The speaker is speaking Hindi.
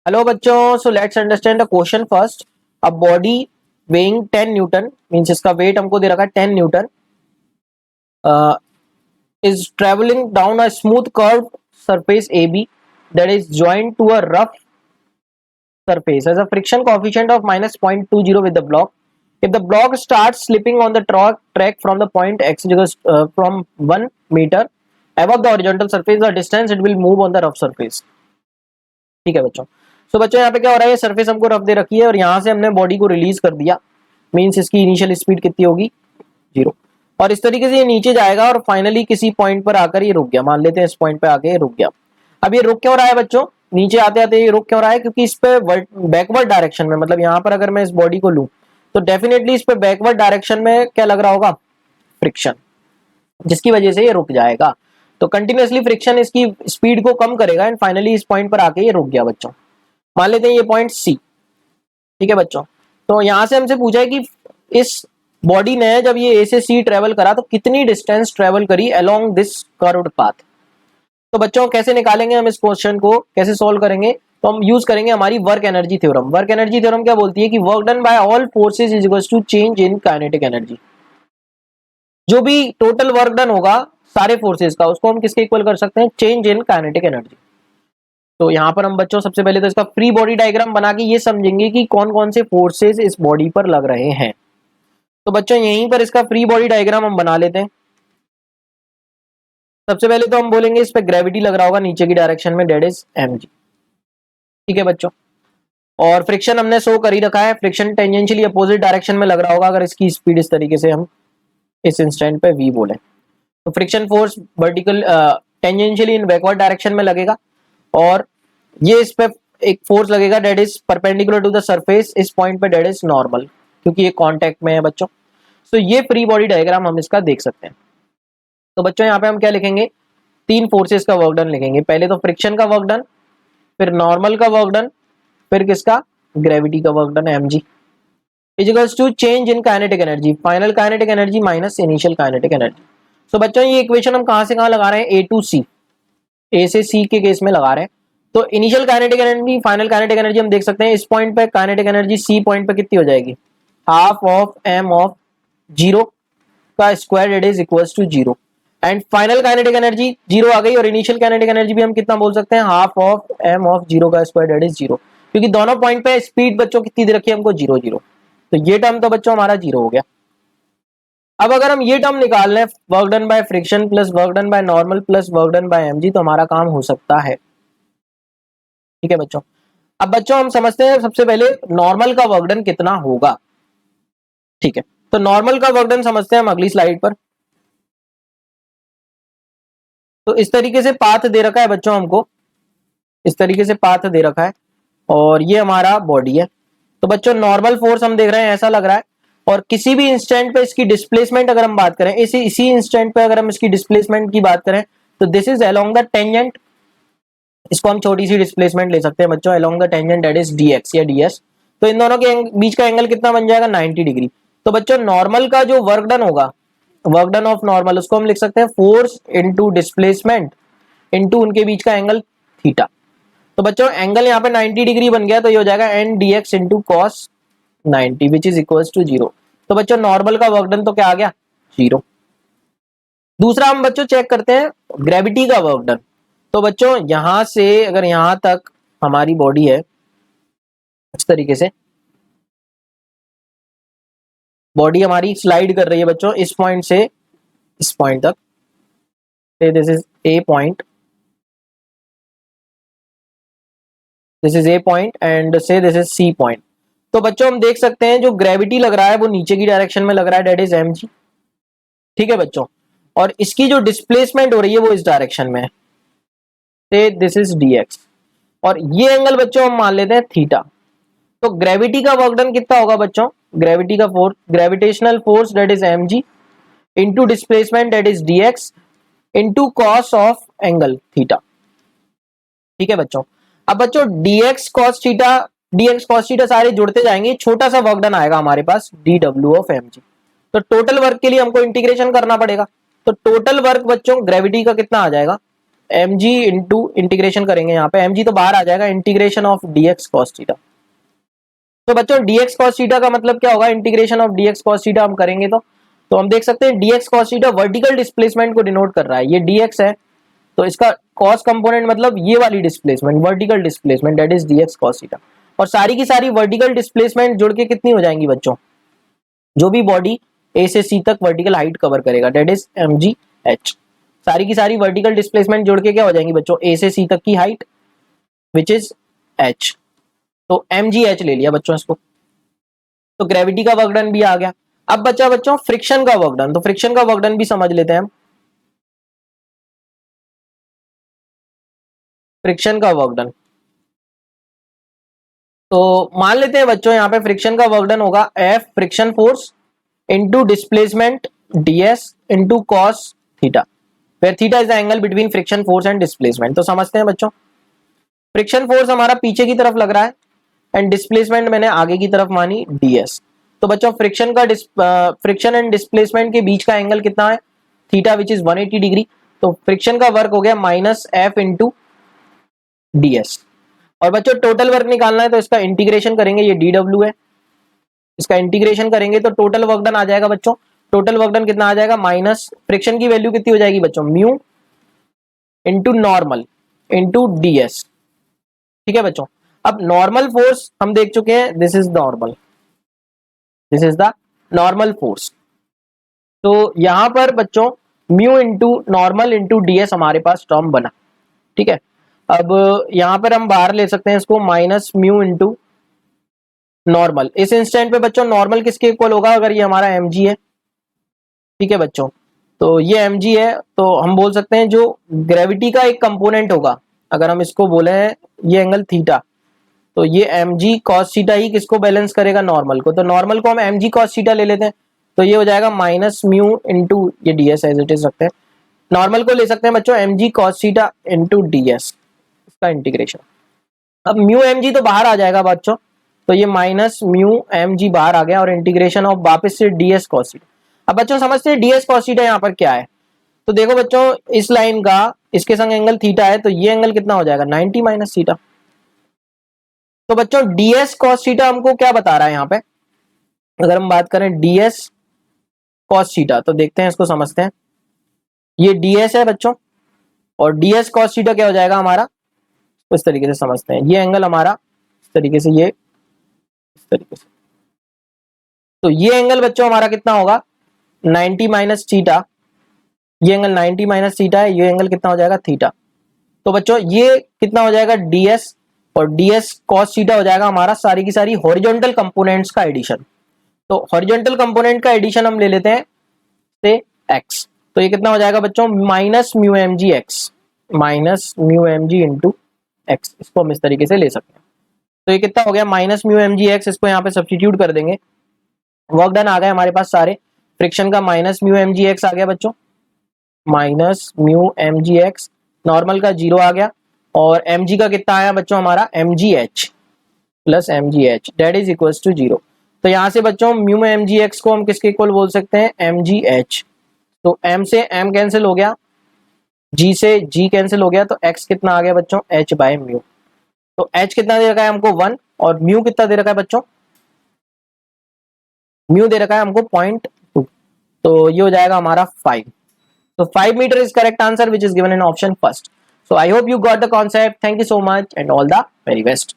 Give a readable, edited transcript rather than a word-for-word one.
Hello बच्चों, so let's understand the question first. A body weighing 10 Newton means इसका वेट हमको दे रखा है 10 Newton is traveling down a smooth curved surface AB that is joined to a rough surface has a friction coefficient of minus 0.20 with the block. If the block starts slipping on the track from the point x from 1 meter above the horizontal surface, the distance it will move on the rough surface. ठीक है बच्चों. सो बच्चों यहाँ पे क्या हो रहा है, ये सरफेस हमको रफ दे रखी है और यहाँ से हमने बॉडी को रिलीज कर दिया. मींस इसकी इनिशियल स्पीड कितनी होगी, 0. और इस तरीके से ये नीचे जाएगा और फाइनली किसी पॉइंट पर आकर ये रुक गया. मान लेते हैं इस पॉइंट पे आके ये रुक गया. अब ये रुक क्यों रहा है बच्चों, नीचे आते आते ये रुक क्यों रहा है, क्योंकि इस पे बैकवर्ड डायरेक्शन में, मतलब यहाँ पर अगर मैं इस बॉडी को लूं तो डेफिनेटली इस पे बैकवर्ड डायरेक्शन में क्या लग रहा होगा, फ्रिक्शन, जिसकी वजह से ये रुक जाएगा. तो कंटिन्यूअसली फ्रिक्शन इसकी स्पीड को कम करेगा एंड फाइनली इस पॉइंट पर आके ये रुक गया बच्चों. मान लेते हैं ये पॉइंट सी. ठीक है बच्चों, तो यहां से हमसे पूछा है कि इस बॉडी ने जब ये ए से सी ट्रेवल करा तो कितनी डिस्टेंस ट्रेवल करी अलोंग दिस कर्व्ड पाथ. तो बच्चों कैसे निकालेंगे हम इस क्वेश्चन को, कैसे सोल्व करेंगे, तो हम यूज करेंगे हमारी work energy theorem. Work energy theorem क्या बोलती है कि work done by all forces is equal to change in kinetic energy. जो भी टोटल वर्क डन होगा सारे फोर्सेज का, उसको हम किसके इक्वल कर सकते हैं, चेंज इन काइनेटिक एनर्जी. तो यहाँ पर हम बच्चों सबसे पहले तो इसका फ्री बॉडी डायग्राम बना के ये समझेंगे कि कौन कौन से फोर्सेस इस बॉडी पर लग रहे हैं. तो बच्चों यहीं पर इसका फ्री बॉडी डायग्राम हम बना लेते हैं. सबसे पहले तो हम बोलेंगे इस पे ग्रेविटी लग रहा होगा नीचे की डायरेक्शन में, डेट इज mg. ठीक है बच्चों, और फ्रिक्शन हमने शो कर ही रखा है, फ्रिक्शन टेंजेंशियली अपोजिट डायरेक्शन में लग रहा होगा अगर इसकी स्पीड इस तरीके से हम इस इंस्टेंट पे v बोले. तो friction force vertical tangentially in backward direction में लगेगा और ये इस पे एक फोर्स लगेगा that is perpendicular to the surface इस पॉइंट पे, डेट इज नॉर्मल, क्योंकि ये कांटेक्ट में है बच्चों. तो ये फ्री बॉडी डायग्राम हम इसका देख सकते हैं. तो बच्चों यहाँ पे हम क्या लिखेंगे, तीन फोर्सेस का वर्क डन लिखेंगे. पहले तो फ्रिक्शन का वर्क डन, फिर नॉर्मल का वर्क डन, फिर किसका, ग्रेविटी का work done mg is equals to change in kinetic energy, final kinetic energy minus initial kinetic energy. तो बच्चों ये इक्वेशन हम कहां से कहां लगा रहे हैं, ए टू सी, ए से सी के केस में लगा रहे हैं. तो initial kinetic energy, final kinetic energy हम देख सकते हैं इस पॉइंट पे काइनेटिक एनर्जी सी पॉइंट पे कितनी हो जाएगी, हाफ ऑफ m ऑफ 0 का square, it is equals to 0. And final kinetic energy 0 आ गई और इनिशियल काइनेटिक एनर्जी भी हम कितना बोल सकते हैं, हाफ ऑफ m ऑफ 0 का स्क्वायर, इट इज 0, क्योंकि दोनों पॉइंट पे स्पीड बच्चों कितनी दे रखी है हमको, 0 0. तो ये टर्म तो बच्चों हमारा 0 हो गया. अब अगर हम ये टर्म निकाल लें, work done by friction plus work done by normal plus work done bye mg, तो हमारा काम हो सकता है. ठीक है बच्चों, अब बच्चों हम समझते हैं सबसे पहले नॉर्मल का वर्क डन कितना होगा. ठीक है, तो नॉर्मल का वर्क डन समझते हैं हम अगली स्लाइड पर. तो इस तरीके से पाथ दे रखा है बच्चों हमको, इस तरीके से पाथ दे रखा है और ये हमारा बॉडी है. तो बच्चों नॉर्मल फोर्स हम देख रहे हैं, ऐसा लग रहा है, और किसी भी इंस्टेंट पे इसकी डिस्प्लेसमेंट अगर हम बात करें, इसी इंस्टेंट पे अगर हम इसकी डिस्प्लेसमेंट की बात करें तो this is along the tangent. इसको हम छोटी सी डिस्प्लेसमेंट ले सकते हैं बच्चों, along the tangent, that is dx या ds. तो इन दोनों के बीच का एंगल कितना बन जाएगा, 90 डिग्री. तो बच्चों नॉर्मल का जो वर्क डन होगा, वर्क डन ऑफ नॉर्मल, उसको हम लिख सकते हैं फोर्स इनटू डिस्प्लेसमेंट इनटू उनके बीच का एंगल थीटा. तो बच्चों एंगल यहाँ पे 90 डिग्री बन गया, तो ये हो जाएगा n dx into cos 90 which is equals to 0. तो बच्चों नॉर्मल का वर्क डन तो क्या आ गया, 0. दूसरा हम बच्चों चेक करते हैं ग्रेविटी का वर्क डन. तो बच्चों यहां से अगर यहां तक हमारी बॉडी है, इस तरीके से बॉडी हमारी स्लाइड कर रही है बच्चों इस पॉइंट से इस पॉइंट तक, this is a point, this is a point and से दिस इज सी पॉइंट. तो बच्चों हम देख सकते हैं जो ग्रेविटी लग रहा है वो नीचे की डायरेक्शन में लग रहा है, डेट इज mg. ठीक है बच्चों, और इसकी जो डिस्प्लेसमेंट हो रही है वो इस डायरेक्शन में है, दिस इज dx, और ये एंगल बच्चों हम मान लेते हैं थीटा. तो ग्रेविटी का वर्क डन कितना होगा बच्चों, ग्रेविटी का force, gravitational force that is mg into displacement that is dx into cos of angle theta. ठीक है बच्चों, अब बच्चों dx cos थीटा सारे जुड़ते जाएंगे, छोटा सा वर्क डन आएगा हमारे पास dw ऑफ mg. तो टोटल वर्क के लिए हमको इंटीग्रेशन करना पड़ेगा. तो टोटल वर्क बच्चों ग्रेविटी का कितना आ जाएगा, एम जी इंटू इंटीग्रेशन करेंगे, यहाँ पे एम जी तो बाहर आ जाएगा, integration of D x cos theta. तो बच्चों dx cos थीटा का मतलब क्या होगा, integration of dx cos theta हम करेंगे तो हम देख सकते हैं dx cos theta vertical displacement को डिनोट कर रहा है, ये dx है तो इसका cos कंपोनेंट मतलब ये वाली displacement, vertical displacement, that is dx cos theta. और सारी की सारी वर्टिकल डिस्प्लेसमेंट जुड़ के कितनी हो जाएंगी बच्चों, जो भी बॉडी ए से सी तक वर्टिकल हाइट कवर करेगा दैट इज mgh। सारी की सारी वर्टिकल डिस्प्लेसमेंट जुड़ के क्या हो जाएंगी बच्चों, ए से सी तक की हाइट विच इज h। तो mgh ले लिया बच्चों इसको, तो ग्रेविटी का वर्क डन भी आ गया। अब बचा बच्चों फ्रिक्शन का वर्क डन, तो फ्रिक्शन का वर्क डन भी समझ लेते हैं हम। फ्रिक्शन का वर्क डन, तो मान लेते हैं बच्चों यहाँ पे फ्रिक्शन का वर्क डन होगा F friction force into displacement ds into cos theta, where theta is the angle between friction force and displacement. तो समझते हैं बच्चों, फ्रिक्शन फोर्स हमारा पीछे की तरफ लग रहा है एंड डिस्प्लेसमेंट मैंने आगे की तरफ मानी ds। तो बच्चों फ्रिक्शन एंड डिस्प्लेसमेंट के बीच का एंगल कितना है, थीटा विच इज 180 डिग्री। तो फ्रिक्शन का वर्क हो गया माइनस एफ इंटू ds। और बच्चों टोटल वर्क निकालना है तो इसका इंटीग्रेशन करेंगे, ये dw है, इसका इंटीग्रेशन करेंगे तो टोटल वर्क डन आ जाएगा बच्चों। टोटल वर्क डन कितना आ जाएगा, माइनस फ्रिक्शन की वैल्यू कितनी हो जाएगी बच्चों, mu into normal into ds। ठीक है बच्चों, अब नॉर्मल फोर्स हम देख चुके हैं, this is normal, this is the normal force. तो यहां पर बच्चों mu into normal into ds हमारे पास टर्म बना। ठीक है, अब यहां पर हम बाहर ले सकते हैं इसको, माइनस म्यू इंटू नॉर्मल। इस इंस्टेंट पे बच्चों नॉर्मल किसके इक्वल होगा, अगर ये हमारा mg है, ठीक है बच्चों, तो ये mg है तो हम बोल सकते हैं जो ग्रेविटी का एक कंपोनेंट होगा, अगर हम इसको बोले हैं ये एंगल थीटा, तो ये mg cos थीटा ही किसको बैलेंस करेगा, नॉर्मल को। तो नॉर्मल को हम mg cos थीटा ले लेते हैं, तो ये हो जाएगा माइनस म्यू इंटू ये ds एज इट इज रखते हैं, नॉर्मल को ले सकते हैं बच्चों mg cos theta into ds, इसका इंटीग्रेशन। अब म्यू mg तो बाहर आ जाएगा बच्चों, तो ये माइनस म्यू mg बाहर आ गया और इंटीग्रेशन ऑफ वापस से ds cos थीटा। अब बच्चों समझते हैं ds cos थीटा यहाँ पर क्या है, तो देखो बच्चों इस लाइन का इसके संग एंगल थीटा है, तो ये एंगल कितना हो जाएगा 90 माइनस थीटा। तो बच्चों ds cos थीटा हमको क्या बता रहा है यहाँ पे, अगर हम बात करें ds cos थीटा तो देखते हैं इसको समझते हैं। ये ds है बच्चों और ds cos थीटा क्या हो जाएगा हमारा, इस तरीके से समझते हैं, ये एंगल हमारा इस तरीके से, ये इस तरीके से, तो ये एंगल बच्चों हमारा कितना होगा 90 माइनस थीटा, ये एंगल 90 माइनस थीटा है, ये एंगल कितना हो जाएगा थीटा। तो बच्चों ये कितना हो जाएगा ds और ds cos थीटा हो जाएगा हमारा सारी की सारी हॉरिजॉन्टल कंपोनेंट्स का एडिशन। तो हॉरिजॉन्टल कंपोनेंट का एडिशन हम ले लेते हैं से x, तो ये कितना हो जाएगा बच्चों minus mu mg x, minus mu mg into x, इसको हम इस तरीके से ले सकते हैं। तो ये कितना हो गया माइनस म्यू mg x, इसको यहाँ पे सब्स्टिट्यूट कर देंगे, वर्क डन आ गए हमारे पास सारे। फ्रिक्शन का माइनस म्यू mg x आ गया बच्चों, minus mu mg x, normal का 0 आ गया और mg का कितना आया बच्चों हमारा mgh plus mgh that is equals to 0। तो यहाँ से बच्चों म्यू mg x को हम किसके इक्वल बोल सकते हैं, mgh। तो m से m कैंसिल हो गया, g से g कैंसिल हो गया, तो x कितना आ गया बच्चों h बाय म्यू। तो h कितना दे रखा है हमको 1 और म्यू कितना दे रखा है बच्चों, म्यू दे रखा है हमको 0.2, तो ये हो जाएगा हमारा 5। So 5 meter is correct answer which is given in option first. So I hope you got the concept. Thank you so much and all the very best.